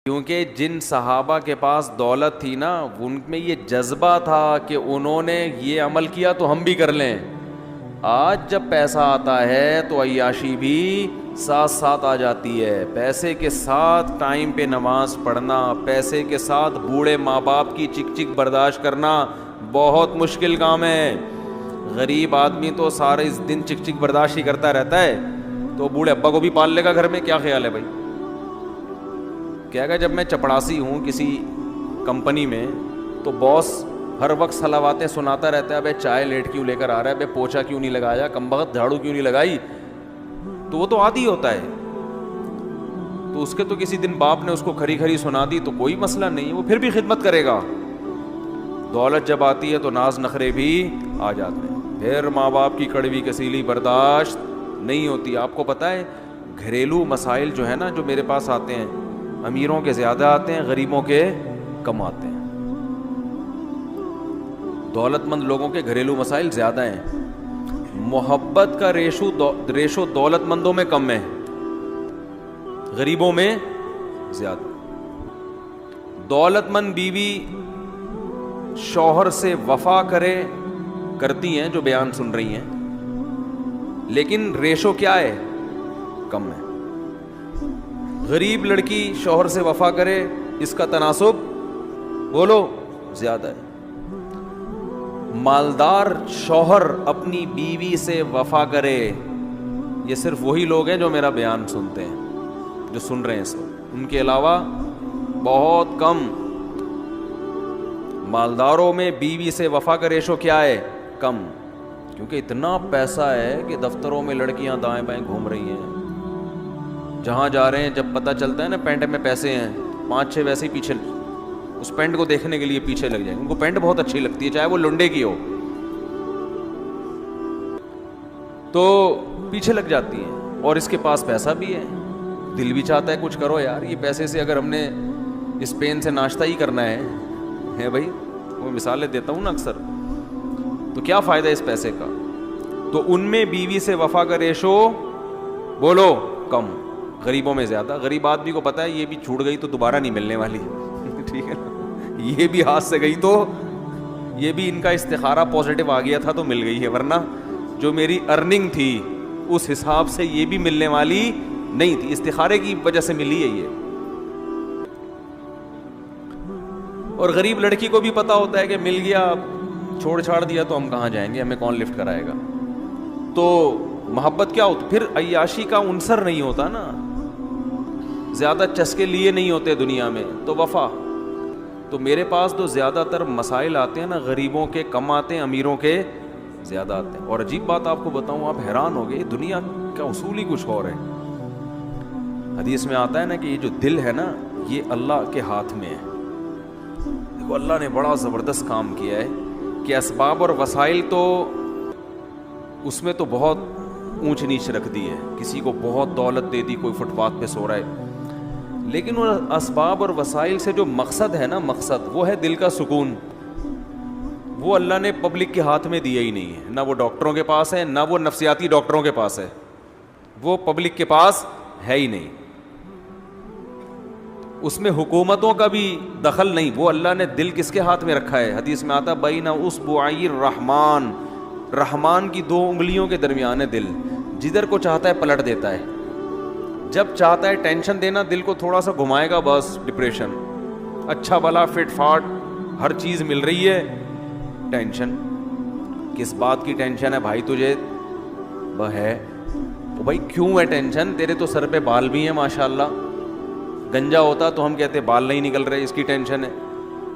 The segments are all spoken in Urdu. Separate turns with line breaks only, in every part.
کیونکہ جن صحابہ کے پاس دولت تھی نا، ان میں یہ جذبہ تھا کہ انہوں نے یہ عمل کیا تو ہم بھی کر لیں. آج جب پیسہ آتا ہے تو عیاشی بھی ساتھ ساتھ آ جاتی ہے. پیسے کے ساتھ ٹائم پہ نماز پڑھنا، پیسے کے ساتھ بوڑھے ماں باپ کی چک چک برداشت کرنا بہت مشکل کام ہے. غریب آدمی تو سارے اس دن چک چک برداشت ہی کرتا رہتا ہے، تو بوڑھے ابا کو بھی پال لے گا گھر میں. کیا خیال ہے بھائی؟ کہے گا جب میں چپڑاسی ہوں کسی کمپنی میں تو باس ہر وقت صلواتیں سناتا رہتا ہے، ابے چائے لیٹ کیوں لے کر آ رہا ہے، ابے پوچھا کیوں نہیں لگایا، کمبخت جھاڑو کیوں نہیں لگائی. تو وہ تو عادی ہوتا ہے، تو اس کے تو کسی دن باپ نے اس کو کھری کھری سنا دی تو کوئی مسئلہ نہیں، وہ پھر بھی خدمت کرے گا. دولت جب آتی ہے تو ناز نخرے بھی آ جاتے ہیں، پھر ماں باپ کی کڑوی کسیلی برداشت نہیں ہوتی. آپ کو پتہ ہے گھریلو مسائل جو ہے نا، جو میرے پاس آتے ہیں، امیروں کے زیادہ آتے ہیں، غریبوں کے کم آتے ہیں. دولت مند لوگوں کے گھریلو مسائل زیادہ ہیں. محبت کا ریشو دولت مندوں میں کم ہے، غریبوں میں زیادہ. دولت مند بیوی شوہر سے وفا کرتی ہیں جو بیان سن رہی ہیں، لیکن ریشو کیا ہے؟ کم ہے. غریب لڑکی شوہر سے وفا کرے، اس کا تناسب بولو زیادہ ہے. مالدار شوہر اپنی بیوی سے وفا کرے، یہ صرف وہی لوگ ہیں جو میرا بیان سنتے ہیں، جو سن رہے ہیں اس وقت، ان کے علاوہ بہت کم. مالداروں میں بیوی سے وفا کا ریشو کیا ہے؟ کم. کیونکہ اتنا پیسہ ہے کہ دفتروں میں لڑکیاں دائیں بائیں گھوم رہی ہیں، جہاں جا رہے ہیں جب پتہ چلتا ہے نا پینٹ میں پیسے ہیں، 5-6 ویسے ہی پیچھے اس پینٹ کو دیکھنے کے لیے پیچھے لگ جائیں گے. ان کو پینٹ بہت اچھی لگتی ہے، چاہے وہ لنڈے کی ہو، تو پیچھے لگ جاتی ہیں. اور اس کے پاس پیسہ بھی ہے، دل بھی چاہتا ہے کچھ کرو یار، یہ پیسے سے اگر ہم نے اس پین سے ناشتہ ہی کرنا ہے بھائی، وہ مثالیں دیتا ہوں نا اکثر، تو کیا فائدہ اس پیسے کا. تو ان میں بیوی سے وفا کا ریشو بولو کم، غریبوں میں زیادہ. غریب آدمی کو پتا ہے یہ بھی چھوٹ گئی تو دوبارہ نہیں ملنے والی، ٹھیک ہے نا، یہ بھی ہاتھ سے گئی تو یہ بھی ان کا استخارہ پازیٹیو آ گیا تھا تو مل گئی ہے، ورنہ جو میری ارننگ تھی اس حساب سے یہ بھی ملنے والی نہیں تھی، استخارے کی وجہ سے ملی ہے یہ. اور غریب لڑکی کو بھی پتا ہوتا ہے کہ مل گیا، چھوڑ چھاڑ دیا تو ہم کہاں جائیں گے، ہمیں کون لفٹ کرائے گا. تو محبت کیا ہوتی؟ پھر عیاشی کا عنصر نہیں ہوتا نا، زیادہ چسکے لیے نہیں ہوتے دنیا میں، تو وفا. تو میرے پاس تو زیادہ تر مسائل آتے ہیں نا، غریبوں کے کم آتے ہیں، امیروں کے زیادہ آتے ہیں. اور عجیب بات آپ کو بتاؤں، آپ حیران ہو گئے، دنیا کا اصول ہی کچھ اور ہے. حدیث میں آتا ہے نا کہ یہ جو دل ہے نا، یہ اللہ کے ہاتھ میں ہے. دیکھو اللہ نے بڑا زبردست کام کیا ہے کہ اسباب اور وسائل تو اس میں تو بہت اونچ نیچ رکھ دی ہے. کسی کو بہت دولت دے دی، کوئی فٹ پاتھ پہ سو رہا ہے، لیکن ان اسباب اور وسائل سے جو مقصد ہے نا، مقصد وہ ہے دل کا سکون. وہ اللہ نے پبلک کے ہاتھ میں دیا ہی نہیں ہے، نہ وہ ڈاکٹروں کے پاس ہے، نہ وہ نفسیاتی ڈاکٹروں کے پاس ہے، وہ پبلک کے پاس ہے ہی نہیں. اس میں حکومتوں کا بھی دخل نہیں، وہ اللہ نے دل کس کے ہاتھ میں رکھا ہے. حدیث میں آتا بین اصبعی الرحمن، رحمان کی 2 انگلیوں کے درمیان ہے دل، جدھر کو چاہتا ہے پلٹ دیتا ہے. جب چاہتا ہے ٹینشن دینا، دل کو تھوڑا سا گھمائے گا، بس ڈپریشن. اچھا بھلا فٹ فاٹ ہر چیز مل رہی ہے، ٹینشن. کس بات کی ٹینشن ہے بھائی تجھے؟ وہ ہے تو بھائی کیوں ہے ٹینشن؟ تیرے تو سر پہ بال بھی ہیں ماشاءاللہ، گنجا ہوتا تو ہم کہتے بال نہیں نکل رہے، اس کی ٹینشن ہے.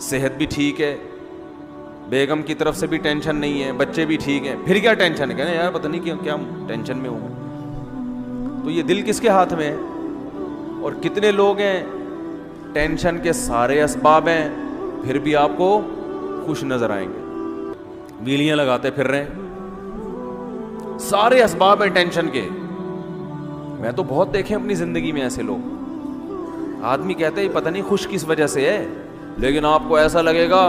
صحت بھی ٹھیک ہے، بیگم کی طرف سے بھی ٹینشن نہیں ہے، بچے بھی ٹھیک ہیں، پھر کیا ٹینشن ہے؟ کہنا یار پتہ نہیں کیا ٹینشن میں ہوں. تو یہ دل کس کے ہاتھ میں ہے؟ اور کتنے لوگ ہیں ٹینشن کے سارے اسباب ہیں، پھر بھی آپ کو خوش نظر آئیں گے، ویلیاں لگاتے پھر رہے ہیں، سارے اسباب ہیں ٹینشن کے. میں تو بہت دیکھے اپنی زندگی میں ایسے لوگ. آدمی کہتے ہیں پتہ نہیں خوش کس وجہ سے ہے، لیکن آپ کو ایسا لگے گا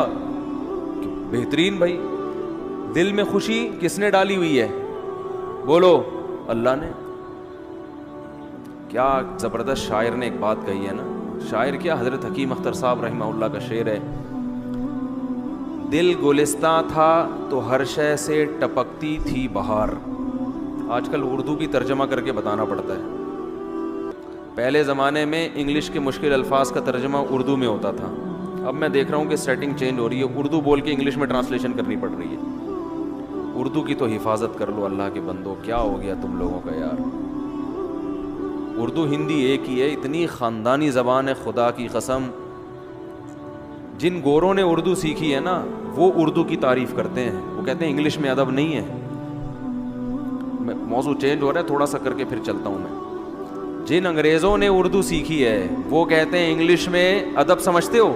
کہ بہترین. بھائی دل میں خوشی کس نے ڈالی ہوئی ہے؟ بولو اللہ نے. کیا زبردست شاعر نے ایک بات کہی ہے نا، شاعر کیا حضرت حکیم اختر صاحب رحمہ اللہ کا شعر ہے، دل گلستاں تھا تو ہر شے سے ٹپکتی تھی بہار. آج کل اردو بھی ترجمہ کر کے بتانا پڑتا ہے. پہلے زمانے میں انگلش کے مشکل الفاظ کا ترجمہ اردو میں ہوتا تھا. اب میں دیکھ رہا ہوں کہ سیٹنگ چینج ہو رہی ہے، اردو بول کے انگلش میں ٹرانسلیشن کرنی پڑ رہی ہے. اردو کی تو حفاظت کر لو اللہ کے بندو، کیا ہو گیا تم لوگوں کا یار. اردو ہندی ایک ہی ہے، اتنی خاندانی زبان ہے خدا کی قسم. جن گوروں نے اردو سیکھی ہے نا وہ اردو کی تعریف کرتے ہیں، وہ کہتے ہیں انگلش میں ادب نہیں ہے. موضوع چینج ہو رہا ہے تھوڑا سا کر کے پھر چلتا ہوں میں. جن انگریزوں نے اردو سیکھی ہے وہ کہتے ہیں انگلش میں ادب سمجھتے ہو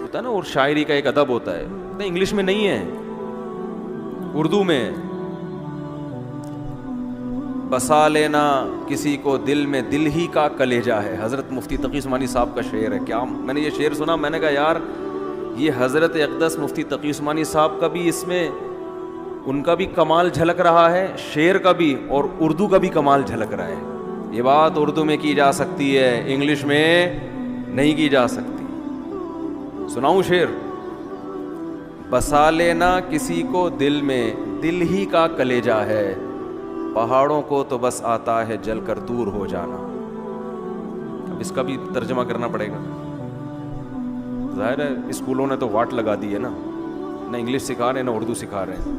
ہوتا ہے نا، اور شاعری کا ایک ادب ہوتا ہے، انگلش میں نہیں ہے اردو میں. بسا لینا کسی کو دل میں دل ہی کا کلیجہ ہے، حضرت مفتی تقی عثمانی صاحب کا شعر ہے. کیا میں نے یہ شعر سنا، میں نے کہا یار یہ حضرت اقدس مفتی تقی عثمانی صاحب کا بھی اس میں ان کا بھی کمال جھلک رہا ہے، شعر کا بھی اور اردو کا بھی کمال جھلک رہا ہے. یہ بات اردو میں کی جا سکتی ہے، انگلش میں نہیں کی جا سکتی. سناؤں شعر؟ بسا لینا کسی کو دل میں دل ہی کا کلیجہ ہے، پہاڑوں کو تو بس آتا ہے جل کر دور ہو جانا. اب اس کا بھی ترجمہ کرنا پڑے گا. ظاہر ہے اسکولوں نے تو واٹ لگا دی ہے نا، نہ انگلش سکھا رہے ہیں نہ اردو سکھا رہے ہیں.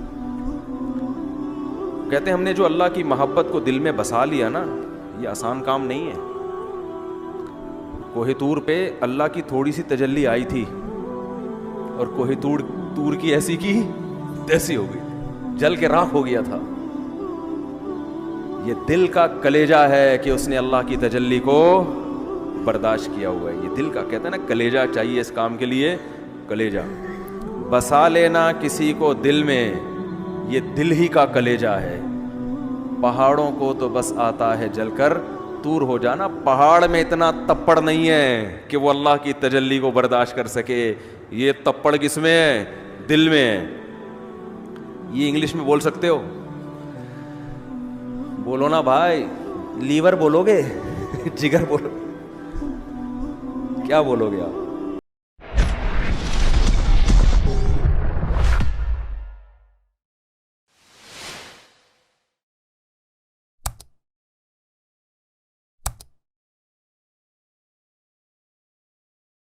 کہتے ہیں ہم نے جو اللہ کی محبت کو دل میں بسا لیا نا، یہ آسان کام نہیں ہے. کوہ طور پہ اللہ کی تھوڑی سی تجلی آئی تھی اور کوہ طور کی ایسی کی تیسی ہو گئی، جل کے راکھ ہو گیا تھا. یہ دل کا کلیجہ ہے کہ اس نے اللہ کی تجلی کو برداشت کیا ہوا ہے. یہ دل کا کہتے ہیں نا کلیجہ چاہیے اس کام کے لیے، کلیجہ. بسا لینا کسی کو دل میں، یہ دل ہی کا کلیجہ ہے، پہاڑوں کو تو بس آتا ہے جل کر دور ہو جانا. پہاڑ میں اتنا تپڑ نہیں ہے کہ وہ اللہ کی تجلی کو برداشت کر سکے. یہ تپڑ کس میں ہے؟ دل میں ہے. یہ انگلش میں بول سکتے ہو؟ بولو نا بھائی. لیور بولو گے؟ جگر بولو؟ کیا بولو گے آپ؟